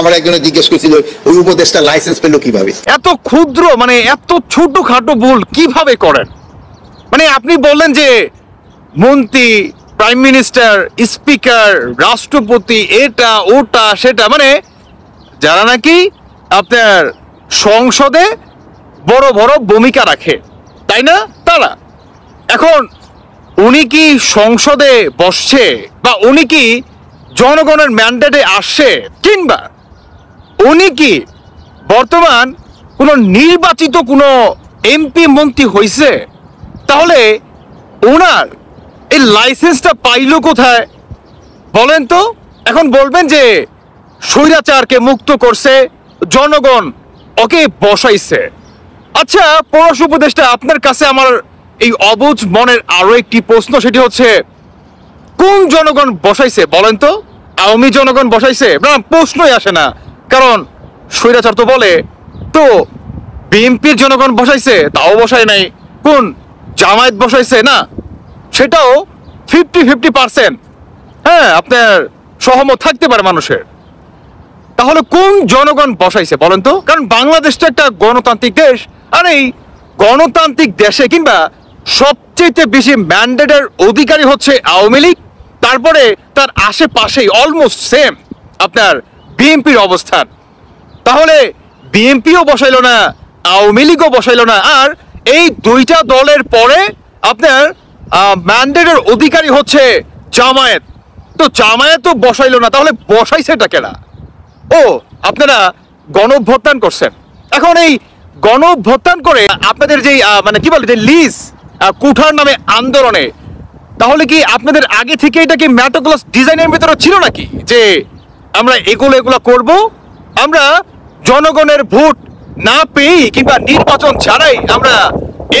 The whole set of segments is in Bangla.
আমার একজনে জিজ্ঞেস করেছিল ওই উপদেশটা লাইসেন্স পেল কিভাবে। এত ক্ষুদ্র মানে এত ছোটখাটো ভুল কিভাবে করেন? মানে আপনি বললেন যে মন্ত্রী, প্রাইম মিনিস্টার, স্পিকার, রাষ্ট্রপতি, এটা ওটা সেটা, মানে যারা নাকি আপনার সংসদে বড় বড় ভূমিকা রাখে, তাই না? তারা এখন উনি কি সংসদে বসছে বা উনি কি জনগণের ম্যান্ডেটে আসছে, কিংবা উনি কি বর্তমান কোনো নির্বাচিত কোনো এমপি মন্ত্রী হয়েছে? তাহলে ওনার এই লাইসেন্সটা পাইল কোথায় বলেন তো? এখন বলবেন যে স্বৈরাচারকে মুক্ত করছে জনগণ, ওকে বসাইছে। আচ্ছা পররাষ্ট্র উপদেষ্টা, আপনার কাছে আমার এই অবুঝ মনের আরো একটি প্রশ্ন, সেটি হচ্ছে কোন জনগণ বসাইছে বলেন তো? আওয়ামী জনগণ বসাইছে না? প্রশ্নই আসে না, কারণ স্বৈরাচার তো বলে। তো বিএনপির জনগণ বসাইছে, তাও বসায় নাই। কোন জামায়াত বসাইছে? না, সেটাও 50-50%। হ্যাঁ, আপনার সহমত থাকতে পারে মানুষের। তাহলে কোন জনগণ বসাইছে বলেন তো? কারণ বাংলাদেশ তো একটা গণতান্ত্রিক দেশ, আর এই গণতান্ত্রিক দেশে কিংবা সবচেয়ে বেশি ম্যান্ডেটের অধিকারী হচ্ছে আওয়ামী লীগ, তারপরে তার আশেপাশেই অলমোস্ট সেম আপনার বিএনপির অবস্থান। তাহলে বিএনপিও বসাইলো না, আওয়ামী লীগও বসাইলো না, আর এই দুইটা দলের পরে আপনার ম্যান্ডেটের অধিকারী হচ্ছে জামায়াত। তো জামায়াতও বসাইলো না, তাহলে বসাইছেটা কেনা? ও, আপনারা গণঅভ্যুত্থান করছেন। এখন এই গণঅভ্যুত্থান করে আপনাদের যেই মানে কি বলে যে লিজ কুঠার নামে আন্দোলনে, তাহলে কি আপনাদের আগে থেকে এটা কি ম্যাটোক্লাস ডিজাইনের ভিতরে ছিল নাকি যে আমরা এগুলো করব? আমরা জনগণের ভোট না পেয়ে কিংবা নির্বাচন ছাড়াই আমরা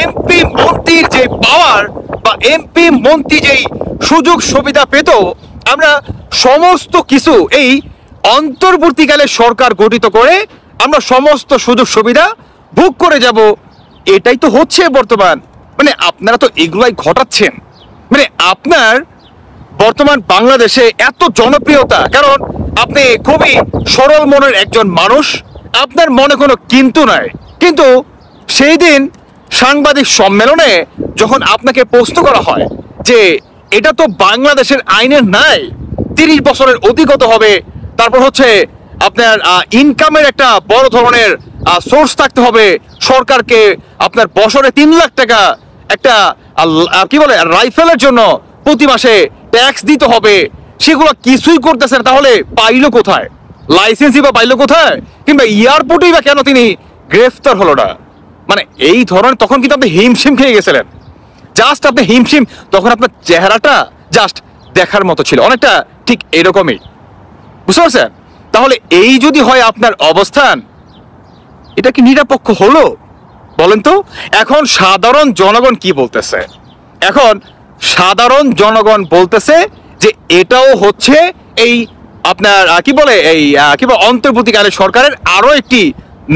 এমপি মন্ত্রীর যে পাওয়ার বা এমপি মন্ত্রী যেই সুযোগ সুবিধা পেত, আমরা সমস্ত কিছু এই অন্তর্বর্তীকালে সরকার গঠিত করে আমরা সমস্ত সুযোগ সুবিধা ভোগ করে যাব। এটাই তো হচ্ছে বর্তমান। মানে আপনারা তো এগুলাই ঘটাচ্ছেন। মানে আপনার বর্তমান বাংলাদেশে এত জনপ্রিয়তা, কারণ আপনি খুবই সরল মনের একজন মানুষ, আপনার মনে কোনো কিন্তু নাই। কিন্তু সেই দিন সাংবাদিক সম্মেলনে যখন আপনাকে প্রশ্ন করা হয় যে এটা তো বাংলাদেশের আইনের নাই, 30 বছরের অধিগত হবে, তারপর হচ্ছে আপনার ইনকামের একটা বড় ধরনের সোর্স থাকতে হবে, সরকারকে আপনার বছরে 3 লাখ টাকা একটা কি বলে রাইফেলের জন্য প্রতি মাসে ট্যাক্স দিতে হবে, সেগুলো কিছুই করতেছেন। তাহলে পাইলো কোথায়? লাইসেন্সই বা পাইলো কোথায়? কিংবা এয়ারপোর্টেই বা কেন তিনি গ্রেফতার হলো না? মানে এই ধরনের, তখন কিন্তু আপনি হিমশিম খেয়ে গেছিলেন। জাস্ট আপনি হিমশিম, তখন আপনার চেহারাটা জাস্ট দেখার মতো ছিল, অনেকটা ঠিক এরকমই, বুঝতে পারছেন? তাহলে এই যদি হয় আপনার অবস্থান, এটা কি নিরপেক্ষ হলো বলেন তো? এখন সাধারণ জনগণ কি বলতেছে? এখন সাধারণ জনগণ বলতেছে যে এটাও হচ্ছে এই আপনার কি বলে এই কি বলে অন্তর্বর্তীকালীন সরকারের আরো একটি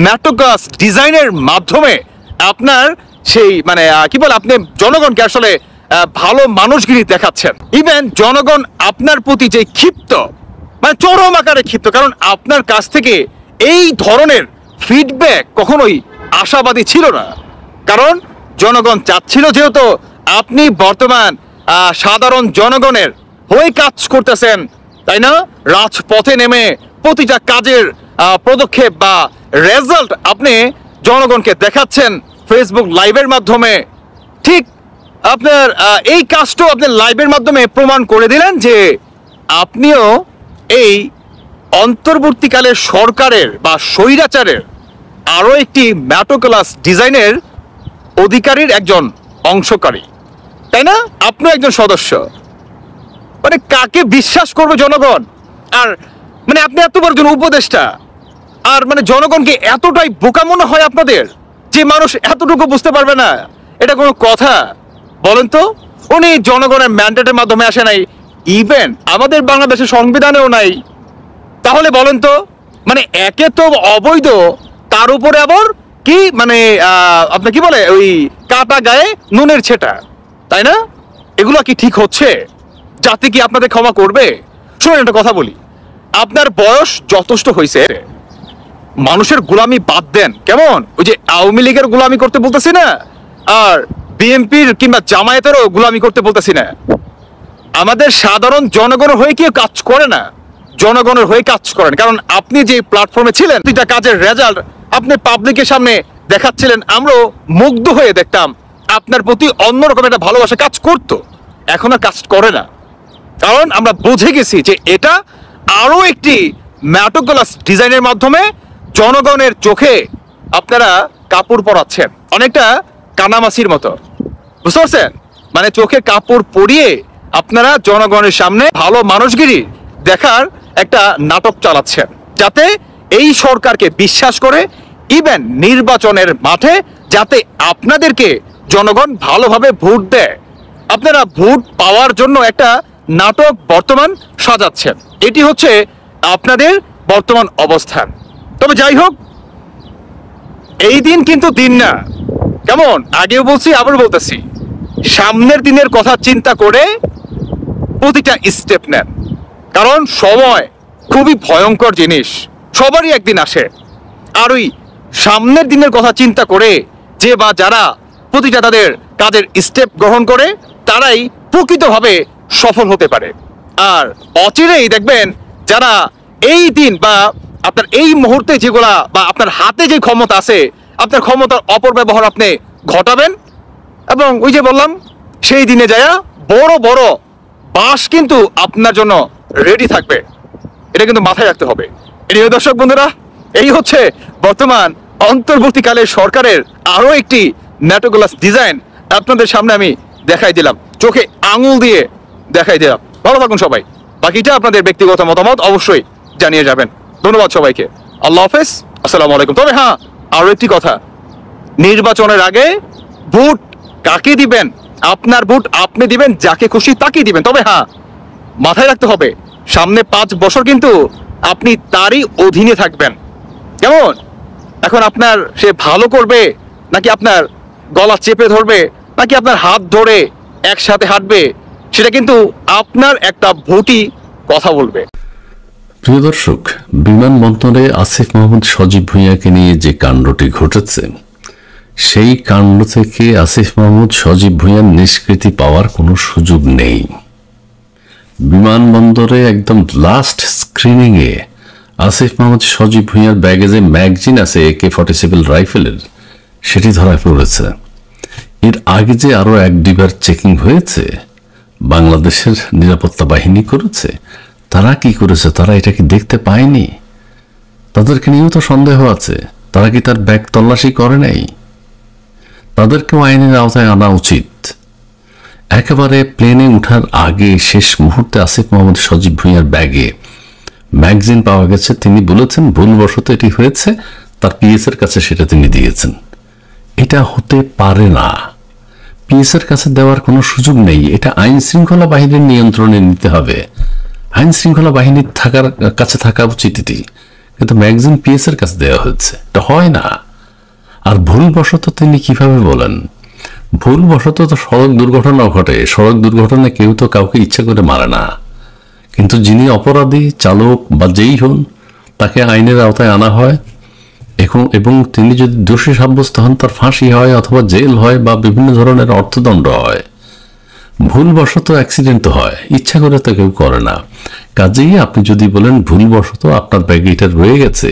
ম্যাটোক্লাস ডিজাইনের মাধ্যমে আপনার সেই মানে কি বলে আপনি জনগণকে আসলে ভালো মানুষগিরি দেখাচ্ছেন। ইভেন জনগণ আপনার প্রতি যে ক্ষিপ্ত, মানে চরম আকারে ক্ষিপ্ত, কারণ আপনার কাছ থেকে এই ধরনের ফিডব্যাক কখনোই আশাবাদী ছিল না। কারণ জনগণ চাচ্ছিল, যেহেতু আপনি বর্তমান সাধারণ জনগণের হয়ে কাজ করতেছেন, তাই না? রাজপথে নেমে প্রতিটা কাজের পদক্ষেপ বা রেজাল্ট আপনি জনগণকে দেখাচ্ছেন ফেসবুক লাইভের মাধ্যমে। ঠিক আপনার এই কাজটাও আপনি লাইভের মাধ্যমে প্রমাণ করে দিলেন যে আপনিও এই অন্তর্বর্তীকালের সরকারের বা স্বৈরাচারের আরো একটি ম্যাটোক্লাস ডিজাইনের অধিকারীর একজন অংশকারী, তাই না? আপনিও একজন সদস্য। মানে কাকে বিশ্বাস করবে জনগণ? আর মানে আপনি এত বড় একজন উপদেষ্টা, আর মানে জনগণকে এতটাই বোকা মনে হয় আপনাদের যে মানুষ এতটুকু বুঝতে পারবে না? এটা কোনো কথা বলেন তো? উনি জনগণের ম্যান্ডেটের মাধ্যমে আসে নাই, ইভেন আমাদের বাংলাদেশের সংবিধানেও নাই। তাহলে বলেন তো, মানে একে তো অবৈধ, তার উপরে আবার কি মানে আপনি কি বলে ওই কাটা গায়ে নুনের ছেটা, তাই না? এগুলো কি ঠিক হচ্ছে? জাতি কি আপনাদের ক্ষমা করবে? শুনুন একটা কথা বলি, আপনার বয়স যথেষ্ট হয়েছে, মানুষের গোলামি বাদ দেন। কেমন ওই যে আওয়ামী লীগের গোলামি করতে বলতেছি না, আর বিএনপির কিংবা জামায়াতেরও গোলামি করতে বলতেছি না। আমাদের সাধারণ জনগণের হয়ে কেউ কাজ করে না, জনগণের হয়ে কাজ করেন। কারণ আপনি যে প্ল্যাটফর্মে ছিলেন, প্রতিটা কাজের রেজাল্ট আপনি পাবলিকের সামনে দেখাচ্ছিলেন, আমরাও মুগ্ধ হয়ে দেখতাম। আপনার প্রতি অন্যরকম একটা ভালোবাসা কাজ করতো, এখন আর কাজ করে না। কারণ আমরা বুঝে গেছি যে এটা আরো একটি ম্যাটোগ্লাস ডিজাইনের মাধ্যমে জনগণের চোখে আপনারা কাপড় পরাচ্ছেন, অনেকটা কানামাছির মতো, বুঝতে পারছেন? মানে চোখে কাপড় পরিয়ে আপনারা জনগণের সামনে ভালো মানুষগিরি দেখার একটা নাটক চালাচ্ছেন, যাতে এই সরকারকে বিশ্বাস করে ইভেন নির্বাচনের মাঠে যাতে আপনাদেরকে জনগণ ভালোভাবে ভোট দেয়। আপনারা ভোট পাওয়ার জন্য একটা নাটক বর্তমান সাজাচ্ছেন, এটি হচ্ছে আপনাদের বর্তমান অবস্থান। তবে যাই হোক, এই দিন কিন্তু দিন না। কেমন, আগেও বলছি আবার বলতেছি, সামনের দিনের কথা চিন্তা করে প্রতিটা স্টেপ নেন। কারণ সময় খুবই ভয়ঙ্কর জিনিস, সবারই একদিন আসে। আর ওই সামনের দিনের কথা চিন্তা করে যে বা যারা প্রতিটা তাদের কাজের স্টেপ গ্রহণ করে, তারাই প্রকৃতভাবে সফল হতে পারে। আর অচিরেই দেখবেন যারা এই দিন বা আপনার এই মুহূর্তে যেগুলা বা আপনার হাতে যে ক্ষমতা আছে, আপনার ক্ষমতার অপব্যবহার আপনি ঘটাবেন, এবং ওই যে বললাম সেই দিনে যায়া বড় বড় বাস কিন্তু আপনার জন্য রেডি থাকবে, এটা কিন্তু মাথায় রাখতে হবে। প্রিয় দর্শক বন্ধুরা, এই হচ্ছে বর্তমান অন্তর্বর্তীকালের সরকারের আরো একটি ম্যাটোগ্লাস ডিজাইন আপনাদের সামনে আমি দেখাই দিলাম, চোখে আঙুল দিয়ে দেখাই দিলাম। ভালো থাকুন সবাই, বাকিটা আপনাদের ব্যক্তিগত মতামত অবশ্যই জানিয়ে যাবেন। ধন্যবাদ সবাইকে, আল্লাহ হাফেজ, আসসালামু আলাইকুম। তবে হ্যাঁ, আরো একটি কথা, নির্বাচনের আগে ভোট কাকে দিবেন, আপনার ভোট আপনি দিবেন, যাকে খুশি তাকেই দিবেন। তবে হ্যাঁ, মাথায় রাখতে হবে সামনে 5 বছর কিন্তু আপনি তারই অধীনে থাকবেন। কেমন, এখন আপনার সে ভালো করবে নাকি আপনার গলা চেপে ধরবে নাকি আপনার হাত ধরে একসাথে হাঁটবে, সেটা কিন্তু আপনার একটা ভোটই কথা বলবে। প্রিয় দর্শক, বিমানবন্দরে আসিফ মাহমুদ সজীব ভুঁইয়াকে নিয়ে যে কাণ্ডটি ঘটেছে, সেই কাণ্ড থেকে আসিফ মাহমুদ সজীব ভুঁইয়ার নিষ্কৃতি পাওয়ার কোনো সুযোগ নেই। বিমানবন্দরে একদম লাস্ট স্ক্রিনিংয়ে আসিফ মাহমুদ সজীব ভুঁইয়ার ব্যাগে যে ম্যাগজিন আছে AK-47 রাইফেলের, সেটি ধরা পড়েছে। এর আগে যে আরো 1-2 বার চেকিং হয়েছে, বাংলাদেশের নিরাপত্তা বাহিনী করেছে। তারা কি করেছে? তারা এটা কি দেখতে পায়নি? তাদেরকে নিয়েও তো সন্দেহ আছে। তারা কি তার ব্যাগ তল্লাশি করে নাই? তাদেরকেও আইনের আওতায় আনা উচিত। একেবারে প্লেনে উঠার আগে শেষ মুহূর্তে আসিফ মাহমুদ সজীব ভুঁইয়ার ব্যাগে ম্যাগজিন পাওয়া গেছে। তিনি বলেছেন ভুলবশত এটি হয়েছে, তার PS এর কাছে সেটা তিনি দিয়েছেন। এটা হতে পারে না, PS এর কাছে দেওয়ার কোনো সুযোগ নেই। এটা আইন শৃঙ্খলা বাহিনীর নিয়ন্ত্রণে নিতে হবে, আইন শৃঙ্খলা বাহিনীর কাছে থাকা উচিত এটি। কিন্তু ম্যাগজিন PS এর কাছে দেওয়া হচ্ছে, এটা হয় না। আর ভুলবশত তিনি কিভাবে বলেন? ভুলবশত তো সড়ক দুর্ঘটনাও ঘটে। সড়ক দুর্ঘটনায় কেউ তো কাউকে ইচ্ছা করে মারে না, কিন্তু যিনি অপরাধী, চালক বা যেই হন, তাকে আইনের আওতায় আনা হয়। এবং তিনি যদি দোষী সাব্যস্ত হন, তার ফাঁসি হয় অথবা জেল হয় বা বিভিন্ন ধরনের অর্থদণ্ড হয়। ভুলবশত অ্যাক্সিডেন্ট হয়, ইচ্ছা করে তো কেউ করে না। কাজেই আপনি যদি বলেন ভুলবশত আপনার ব্যাগে এটা রয়ে গেছে,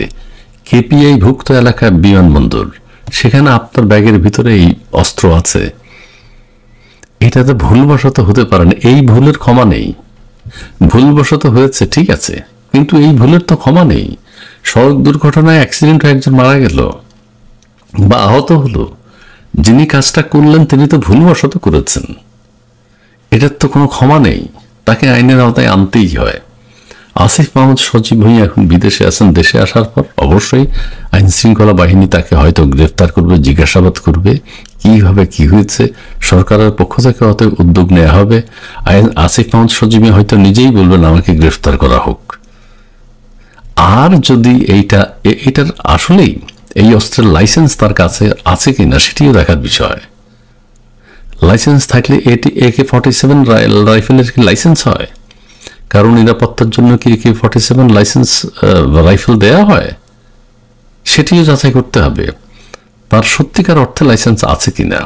KPI ভুক্ত এলাকায় বিমানবন্দর, সেখানে আপনার ব্যাগের ভিতরে এই অস্ত্র আছে, এটাতে ভুলবশত হতে পারে না। এই ভুলের ক্ষমা নেই। ভুলবশত হয়েছে ঠিক আছে, কিন্তু এই ভুলের তো ক্ষমা নেই। সড়ক দুর্ঘটনায় অ্যাক্সিডেন্ট হয়ে একজন মারা গেল বা আহত হলো, যিনি কাজটা করলেন তিনি তো ভুলবশত করেছেন, এটার তো কোনো ক্ষমা নেই, তাকে আইনের আওতায় আনতেই হয়। আসিফ মাহমুদ সজীব ভুঁইয়া এখন বিদেশে আছেন। দেশে আসার পর অবশ্যই আইন শৃঙ্খলা বাহিনী তাকে হয়তো গ্রেফতার করবে, জিজ্ঞাসাবাদ করবে কিভাবে কি হয়েছে। সরকারের পক্ষ থেকে হয়তো উদ্যোগ নেওয়া হবে। আসিফ মাহমুদ সজীব হয়তো নিজেই বলবেন আমাকে গ্রেফতার করা হোক। আর যদি এইটার আসলেই এই অস্ত্রের লাইসেন্স তার কাছে আছে কিনা সেটিও দেখার বিষয়। লাইসেন্স থাকলে এটি AK-47 রাইফেলের কি লাইসেন্স হয়? কারণ নিরাপত্তার জন্য কি AK-47 লাইসেন্স রাইফেল দেয়া হয়, সেটিও যাচাই করতে হবে তার সত্যিকার অর্থে লাইসেন্স আছে কিনা।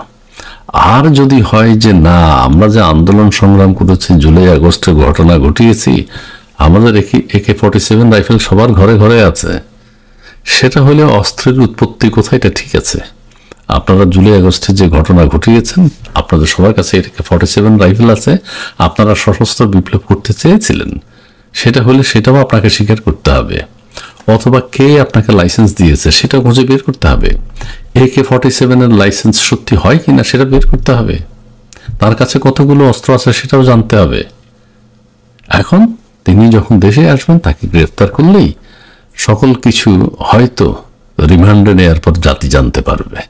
আর যদি হয় যে না, আমরা যে আন্দোলন সংগ্রাম করেছি, জুলাই আগস্টের ঘটনা ঘটিয়েছি, আমাদের AK-47 রাইফেল সবার ঘরে ঘরে আছে, সেটা হলে অস্ত্রের উৎপত্তি কোথায়, এটা ঠিক আছে। আপনারা জুলাই আগস্টে যে ঘটনা ঘটিয়েছেন, আপনাদের সবার কাছে AK-47 রাইফেল আছে, আপনারা সশস্ত্র বিপ্লব করতে চেয়েছিলেন, সেটা হলে সেটাও আপনাকে স্বীকার করতে হবে, অথবা কে আপনাকে লাইসেন্স দিয়েছে সেটা খুঁজে বের করতে হবে। AK-47 এর লাইসেন্স সত্যি হয় কিনা সেটা বের করতে হবে, তার কাছে কতগুলো অস্ত্র আছে সেটাও জানতে হবে। এখন তিনি যখন দেশে আসবেন তাকে গ্রেফতার করলেই সকল কিছু হয়তো রিমান্ডে নেওয়ার পর জাতি জানতে পারবে।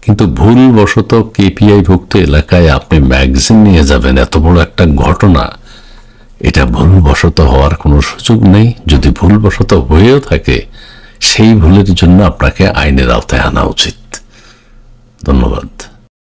কিন্তু ভুলবশত KPI ভুক্ত এলাকায় আপনি ম্যাগাজিন নিয়ে যাবেন, এত বড় একটা ঘটনা, এটা ভুলবশত হওয়ার কোনো সুযোগ নেই। যদি ভুলবশত হয়েও থাকে, সেই ভুলের জন্য আপনাকে আইনের আওতায় আনা উচিত। ধন্যবাদ।